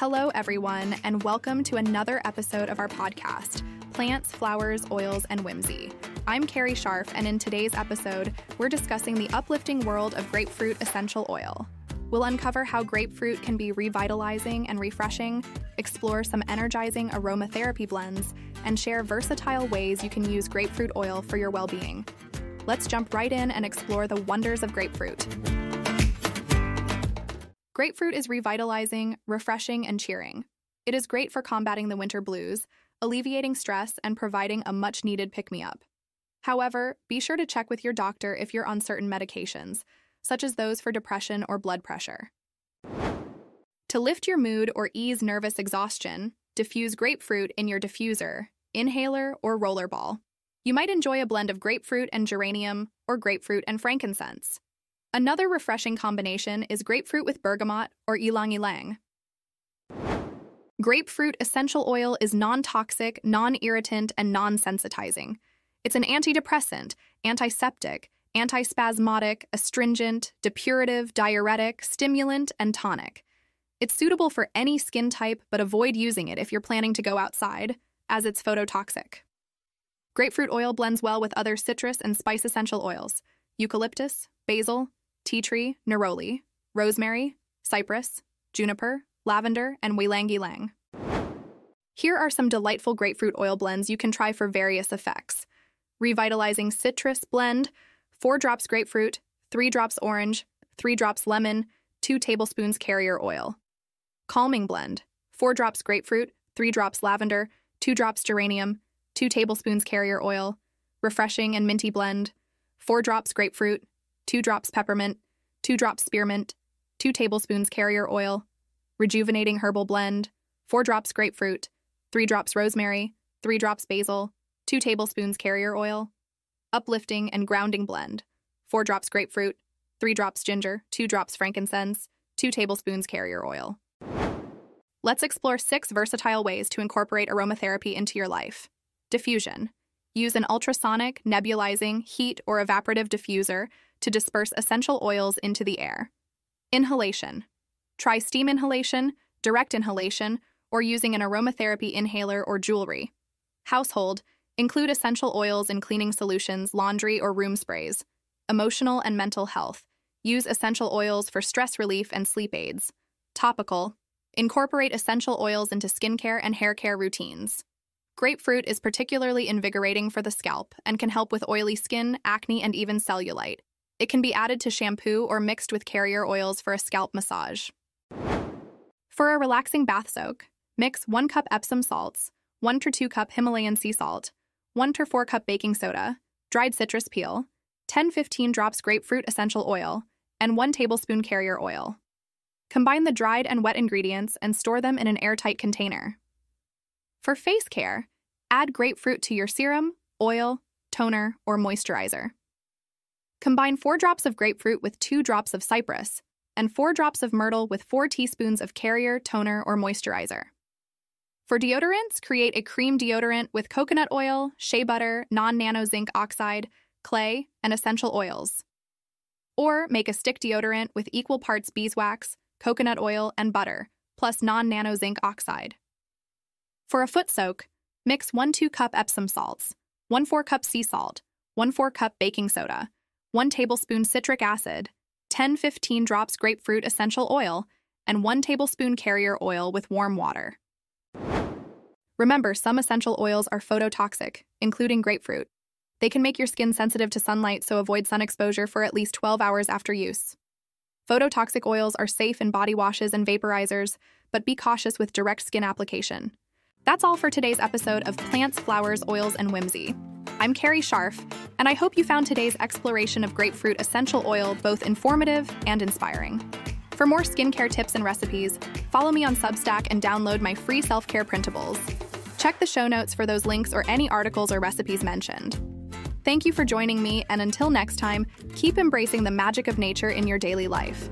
Hello, everyone, and welcome to another episode of our podcast, Plants, Flowers, Oils, and Whimsy. I'm Carrie Scharf, and in today's episode, we're discussing the uplifting world of grapefruit essential oil. We'll uncover how grapefruit can be revitalizing and refreshing, explore some energizing aromatherapy blends, and share versatile ways you can use grapefruit oil for your well-being. Let's jump right in and explore the wonders of grapefruit. Grapefruit is revitalizing, refreshing, and cheering. It is great for combating the winter blues, alleviating stress, and providing a much-needed pick-me-up. However, be sure to check with your doctor if you're on certain medications, such as those for depression or blood pressure. To lift your mood or ease nervous exhaustion, diffuse grapefruit in your diffuser, inhaler, or roller ball. You might enjoy a blend of grapefruit and geranium or grapefruit and frankincense. Another refreshing combination is grapefruit with bergamot or ylang-ylang. Grapefruit essential oil is non-toxic, non-irritant, and non-sensitizing. It's an antidepressant, antiseptic, antispasmodic, astringent, depurative, diuretic, stimulant, and tonic. It's suitable for any skin type, but avoid using it if you're planning to go outside, as it's phototoxic. Grapefruit oil blends well with other citrus and spice essential oils: eucalyptus, basil, tea tree, neroli, rosemary, cypress, juniper, lavender, and ylang-ylang. Here are some delightful grapefruit oil blends you can try for various effects. Revitalizing citrus blend: 4 drops grapefruit, 3 drops orange, 3 drops lemon, 2 tablespoons carrier oil. Calming blend: 4 drops grapefruit, 3 drops lavender, 2 drops geranium, 2 tablespoons carrier oil. Refreshing and minty blend: 4 drops grapefruit, 2 drops peppermint, 2 drops spearmint, 2 tablespoons carrier oil. Rejuvenating herbal blend: 4 drops grapefruit, 3 drops rosemary, 3 drops basil, 2 tablespoons carrier oil. Uplifting and grounding blend: 4 drops grapefruit, 3 drops ginger, 2 drops frankincense, 2 tablespoons carrier oil. Let's explore 6 versatile ways to incorporate aromatherapy into your life. Diffusion: use an ultrasonic, nebulizing, heat, or evaporative diffuser to disperse essential oils into the air. Inhalation: try steam inhalation, direct inhalation, or using an aromatherapy inhaler or jewelry. Household: include essential oils in cleaning solutions, laundry, or room sprays. Emotional and mental health: use essential oils for stress relief and sleep aids. Topical: incorporate essential oils into skincare and hair care routines. Grapefruit is particularly invigorating for the scalp and can help with oily skin, acne, and even cellulite. It can be added to shampoo or mixed with carrier oils for a scalp massage. For a relaxing bath soak, mix 1 cup Epsom salts, 1 to 2 cup Himalayan sea salt, 1 to 4 cup baking soda, dried citrus peel, 10-15 drops grapefruit essential oil, and 1 tablespoon carrier oil. Combine the dried and wet ingredients and store them in an airtight container. For face care, add grapefruit to your serum, oil, toner, or moisturizer. Combine 4 drops of grapefruit with 2 drops of cypress, and 4 drops of myrtle with 4 teaspoons of carrier, toner, or moisturizer. For deodorants, create a cream deodorant with coconut oil, shea butter, non-nano zinc oxide, clay, and essential oils. Or make a stick deodorant with equal parts beeswax, coconut oil, and butter, plus non-nano zinc oxide. For a foot soak, mix 1 cup Epsom salts, 1 4-cup sea salt, 1 4-cup baking soda, 1 tablespoon citric acid, 10-15 drops grapefruit essential oil, and 1 tablespoon carrier oil with warm water. Remember, some essential oils are phototoxic, including grapefruit. They can make your skin sensitive to sunlight, so avoid sun exposure for at least 12 hours after use. Phototoxic oils are safe in body washes and vaporizers, but be cautious with direct skin application. That's all for today's episode of Plants, Flowers, Oils, and Whimsy. I'm Carrie Scharf, and I hope you found today's exploration of grapefruit essential oil both informative and inspiring. For more skincare tips and recipes, follow me on Substack and download my free self-care printables. Check the show notes for those links or any articles or recipes mentioned. Thank you for joining me, and until next time, keep embracing the magic of nature in your daily life.